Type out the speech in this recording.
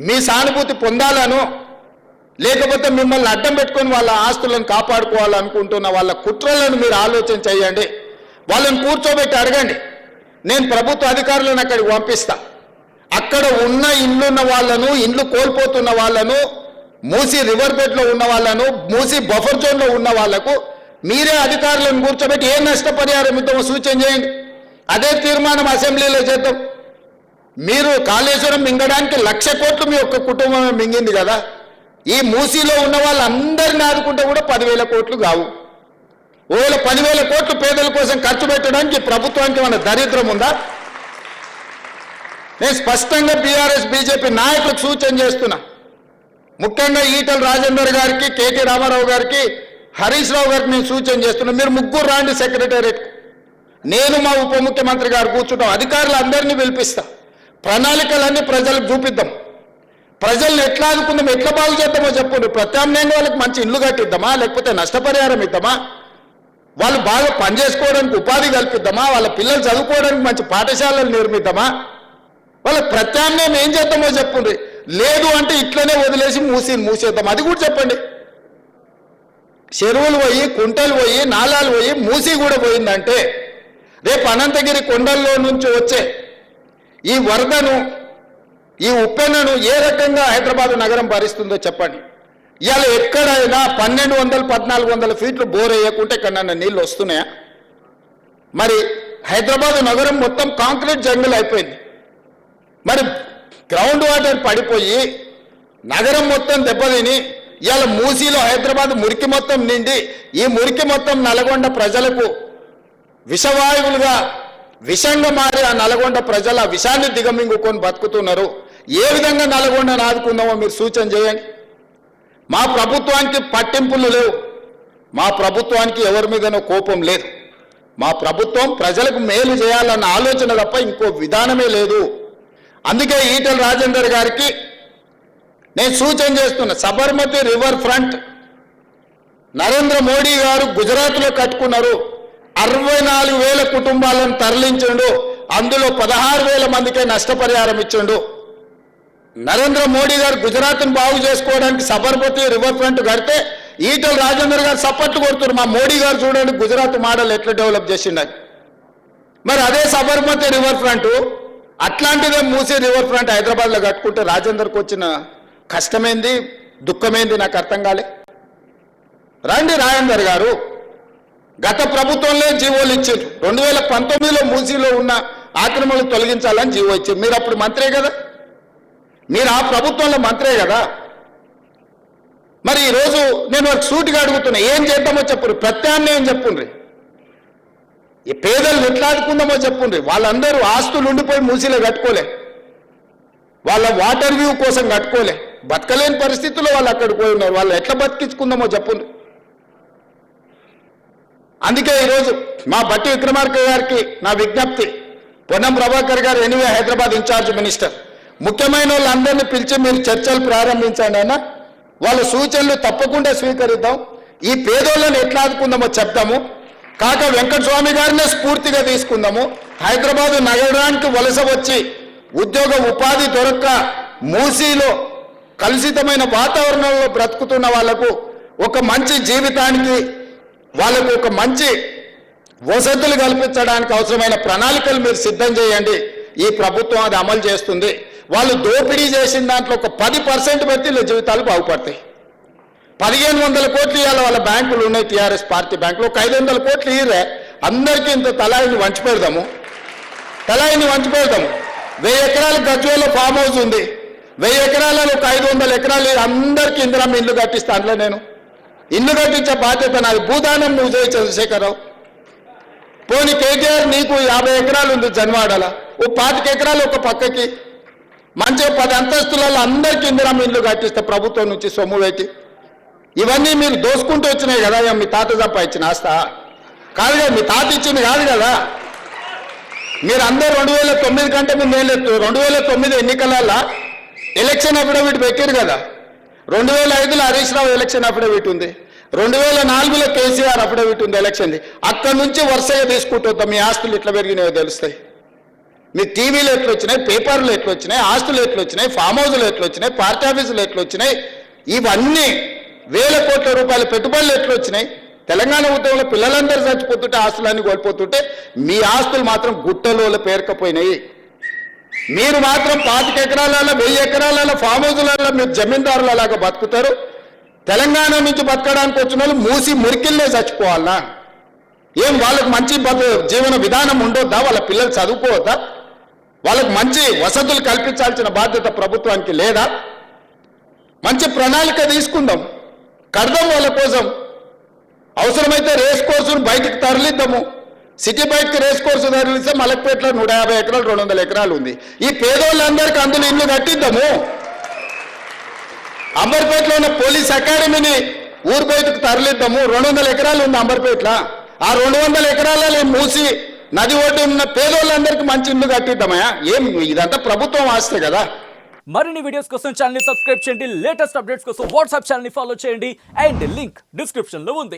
మీ సానుభూతి పొందాలను లేకపోతే మిమ్మల్ని అడ్డం పెట్టుకొని వాళ్ళ ఆస్తులను కాపాడుకోవాలనుకుంటున్న వాళ్ళ కుట్రలను మీరు ఆలోచన చేయండి. వాళ్ళని కూర్చోబెట్టి అడగండి. నేను ప్రభుత్వ అధికారులను అక్కడికి పంపిస్తా. అక్కడ ఉన్న ఇళ్ళున్న వాళ్ళను, ఇండ్లు కోల్పోతున్న వాళ్ళను, మూసి రివర్ బెడ్లో ఉన్న వాళ్ళను, మూసి బఫర్ జోన్లో ఉన్న వాళ్లకు మీరే అధికారులను కూర్చోబెట్టి ఏ నష్టపరిహారం ఇద్దామో సూచన చేయండి. అదే తీర్మానం అసెంబ్లీలో చేద్దాం. మీరు కాళేశ్వరం మింగడానికి 1,00,000 కోట్లు మీ ఒక్క కుటుంబమే మింగింది కదా. ఈ మూసీలో ఉన్న వాళ్ళందరినీ ఆదుకుంటే కూడా 10,000 కోట్లు కావు. ఒకవేళ 10,000 కోట్లు పేదల కోసం ఖర్చు పెట్టడానికి ప్రభుత్వానికి మన దరిద్రం ఉందా? నేను స్పష్టంగా బీఆర్ఎస్ బీజేపీ నాయకులకు సూచన చేస్తున్నా. ముఖ్యంగా ఈటల రాజేందర్ గారికి, కేటీ రామారావు గారికి, హరీష్ రావు గారికి నేను సూచన చేస్తున్నా. మీరు ముగ్గురు రాండి సెక్రటేరియట్. నేను మా ఉప ముఖ్యమంత్రి గారు కూర్చుంటాం. అధికారులు అందరినీ పిలిపిస్తా. ప్రణాళికలన్నీ ప్రజలకు చూపిద్దాం. ప్రజల్ని ఎట్లా ఆదుకుందాం, ఎట్లా బాగు చేద్దామో చెప్పండి. ప్రత్యామ్నాయంగా వాళ్ళకి మంచి ఇల్లు కట్టిద్దామా, లేకపోతే నష్టపరిహారం ఇద్దామా, వాళ్ళు బాగా పనిచేసుకోవడానికి ఉపాధి కల్పిద్దామా, వాళ్ళ పిల్లలు చదువుకోవడానికి మంచి పాఠశాలలు నిర్మిద్దామా, వాళ్ళకి ప్రత్యామ్నాయం ఏం చేద్దామో చెప్పండి. లేదు అంటే ఇట్లనే వదిలేసి మూసేద్దాం, అది కూడా చెప్పండి. చెరువులు పోయి, కుంటలు పోయి, నాలాలు పోయి, మూసి కూడా పోయిందంటే రేపు అనంతగిరి కొండల్లో నుంచి వచ్చే ఈ వరదను, ఈ ఉప్పెనను ఏ రకంగా హైదరాబాద్ నగరం భరిస్తుందో చెప్పండి. ఇవాళ ఎక్కడైనా 1200, 1400 ఫీట్లు బోర్ వేయకుంటే ఎక్కడన్నా నీళ్ళు వస్తున్నాయా? మరి హైదరాబాద్ నగరం మొత్తం కాంక్రీట్ జంగిల్ అయిపోయింది. మరి గ్రౌండ్ వాటర్ పడిపోయి నగరం మొత్తం దెబ్బతిని ఇవాళ మూసీలో హైదరాబాద్ మురికి మొత్తం నిండి ఈ మురికి మొత్తం నల్గొండ ప్రజలకు విషవాయువులుగా విషంగా మారి ఆ నల్గొండ ప్రజలు ఆ విషాన్ని దిగమింగుకొని బతుకుతున్నారు. ఏ విధంగా నల్గొండను ఆదుకుందామో మీరు సూచన చేయండి. మా ప్రభుత్వానికి పట్టింపులు లేవు. మా ప్రభుత్వానికి ఎవరి మీదనో కోపం లేదు. మా ప్రభుత్వం ప్రజలకు మేలు చేయాలన్న ఆలోచన తప్ప ఇంకో విధానమే లేదు. అందుకే ఈటల రాజేందర్ గారికి నేను సూచన చేస్తున్నా. సబర్మతి రివర్ ఫ్రంట్ నరేంద్ర మోడీ గారు గుజరాత్లో కట్టుకున్నారు. 64,000 కుటుంబాలను తరలించండు. అందులో 16,000 మందికే నష్టపరిహారం ఇచ్చిండు. నరేంద్ర మోడీ గారు గుజరాత్ను బాగు చేసుకోవడానికి సబర్మతి రివర్ ఫ్రంట్ కడితే ఈటల రాజేందర్ గారు సపోర్ట్ కొడుతున్నారు. మా మోడీ గారు చూడండి గుజరాత్ మోడల్ ఎట్లా డెవలప్ చేసిండని. మరి అదే సబర్మతి రివర్ ఫ్రంట్ అట్లాంటిదే మూసీ రివర్ ఫ్రంట్ హైదరాబాద్లో కట్టుకుంటే రాజేందర్కి వచ్చిన కష్టమేంది, దుఃఖమేంది నాకు అర్థం కాలే. రండి రాజేందర్ గారు, గత ప్రభుత్వంలో జీవోలు ఇచ్చారు. 2019లో మూసీలో ఉన్న ఆక్రమణలు తొలగించాలని జీవో ఇచ్చారు. మీరు అప్పుడు మంత్రే కదా, మీరు ఆ ప్రభుత్వంలో మంత్రే కదా. మరి ఈరోజు నేను ఒక సూటిగా అడుగుతున్నా, ఏం చేద్దామో చెప్పుండ్రి, ప్రత్యామ్నాయం చెప్పుండ్రి, ఈ పేదలను ఎట్లా ఆదుకుందామో చెప్పుండ్రి. వాళ్ళందరూ ఆస్తులు ఉండిపోయి మూసీలో కట్టుకోలే, వాళ్ళ వాటర్ వ్యూ కోసం కట్టుకోలే, బతకలేని పరిస్థితుల్లో వాళ్ళు అక్కడికి పోయి ఉన్నారు. వాళ్ళు ఎట్లా బతికించుకుందామో చెప్పుండ్రి. అందుకే ఈరోజు మా బట్టి విక్రమార్క గారికి నా విజ్ఞప్తి, పొన్నం ప్రభాకర్ గారు ఎనివే హైదరాబాద్ ఇన్ఛార్జ్ మినిస్టర్, ముఖ్యమైన వాళ్ళందరినీ పిలిచి మీరు చర్చలు ప్రారంభించండి. అయినా వాళ్ళ సూచనలు తప్పకుండా స్వీకరిద్దాం. ఈ పేదోళ్ళని ఎట్లా ఆదుకుందామో చెప్తాము. కాక వెంకటస్వామి గారినే స్ఫూర్తిగా తీసుకుందాము. హైదరాబాద్ నగరానికి వలస వచ్చి ఉద్యోగ ఉపాధి దొరక్క మూసీలో కలుషితమైన వాతావరణంలో బ్రతుకుతున్న వాళ్లకు ఒక మంచి జీవితానికి, వాళ్ళకు ఒక మంచి వసతులు కల్పించడానికి అవసరమైన ప్రణాళికలు మీరు సిద్ధం చేయండి. ఈ ప్రభుత్వం అది అమలు చేస్తుంది. వాళ్ళు దోపిడీ చేసిన దాంట్లో ఒక 10% పెడితే వీళ్ళ జీవితాలు బాగుపడతాయి. 1,500 కోట్లు ఇవాళ వాళ్ళ బ్యాంకులు ఉన్నాయి, టీఆర్ఎస్ పార్టీ బ్యాంకులు. ఒక 500 కోట్లు ఇయ్యరే, అందరికీ ఇంత తలాయిని వంచి పెడదాము. 1000 ఎకరాలు గజ్వేల్లో ఫామ్ హౌస్ ఉంది. 1000 ఎకరాలలో ఒక 500 ఎకరాలు అందరికీ ఇందిరమ్మ ఇల్లు కట్టిస్తా. అందులో నేను ఇల్లు కట్టించే బాధ్యత నాది. భూదానం నువ్వు చేయి చంద్రశేఖరరావు. పోనీ కేటీఆర్ నీకు 50 ఎకరాలు ఉంది జన్వాడల, ఓ 25 ఎకరాలు ఒక పక్కకి మంచిగా 10 అంతస్తులలో అందరికీ ఇందిరమ్మ ఇల్లు కట్టిస్తే ప్రభుత్వం నుంచి సొమ్ము పెట్టి. ఇవన్నీ మీరు దోసుకుంటూ వచ్చినాయి కదా, మీ తాత సంపాదించిన ఆస్తా కాదు కదా, మీ తాత ఇచ్చింది కాదు కదా. మీరు అందరూ 2009 కంటే ముందు ఏం లేదు, 2009 ఎన్నికలలో ఎలక్షన్ అఫిడవిట్ పెట్టారు కదా. 2005లో హరీష్ రావు ఎలక్షన్ అఫిడవిట్ ఉంది, 2004లో కేసీఆర్ అఫిడవిట్ ఉంది ఎలక్షన్ది. అక్కడి నుంచి వరుసగా తీసుకుంటూ మీ ఆస్తులు ఇట్లా పెరిగినాయో తెలుస్తాయి. మీకు టీవీలు ఎట్లు వచ్చినాయి, పేపర్లు ఎట్లు వచ్చినాయి, ఆస్తులు ఎట్లు వచ్చినాయి, ఫామ్ హౌస్లు ఎట్లు వచ్చినాయి, పార్టీ ఆఫీసులు ఎట్లు వచ్చినాయి, ఇవన్నీ వేల కోట్ల రూపాయల పెట్టుబడులు ఎట్లు వచ్చినాయి. తెలంగాణ ఉద్యమంలో పిల్లలందరూ చచ్చిపోతుంటే ఆస్తులన్నీ కోల్పోతుంటే మీ ఆస్తులు మాత్రం గుట్టలో పేరుకపోయినాయి. మీరు మాత్రం 25 ఎకరాలలో 1000 ఎకరాలలో ఫామ్ హౌస్లలో మీరు జమీందారులలాగా బతుకుతారు. తెలంగాణ నుంచి బతకడానికి వచ్చిన వాళ్ళు మూసి మురికిల్లే చచ్చిపోవాలా? ఏం వాళ్ళకు మంచి జీవన విధానం ఉండొద్దా? వాళ్ళ పిల్లలు చదువుకోవద్దా? వాళ్ళకు మంచి వసతులు కల్పించాల్సిన బాధ్యత ప్రభుత్వానికి లేదా? మంచి ప్రణాళిక తీసుకుందాం, కడదాం వాళ్ళ కోసం. అవసరమైతే రేస్ కోర్సును బయటికి తరలిద్దాము. సిటీ బయటకి రేస్ కోర్సు తరలిస్తే మలక్పేటలో 150 ఎకరాలు 200 ఎకరాలు ఉంది. ఈ పేదోళ్ళందరికీ అందులో ఇల్లు కట్టిద్దాము. అంబర్పేటలో ఉన్న పోలీస్ అకాడమీని ఊరు బయటకు తరలిద్దాము. 200 ఎకరాలు ఉంది అంబర్పేటలో. ఆ 200 ఎకరాలలో మూసి నది ఒడ్డు ఉన్న పేదోళ్ళందరికీ మంచి ఇల్లు కట్టిద్దామయ్యా. ఏం ఇదంతా ప్రభుత్వం ఆస్తే కదా. మరిన్ని వీడియోస్ కోసం ఛానల్ ని సబ్స్క్రైబ్ చేయండి. లేటెస్ట్ అప్డేట్స్ కోసం వాట్సాప్ ఛానల్ ని ఫాలో చేయండి. అండ్ లింక్ డిస్క్రిప్షన్ లో ఉంది.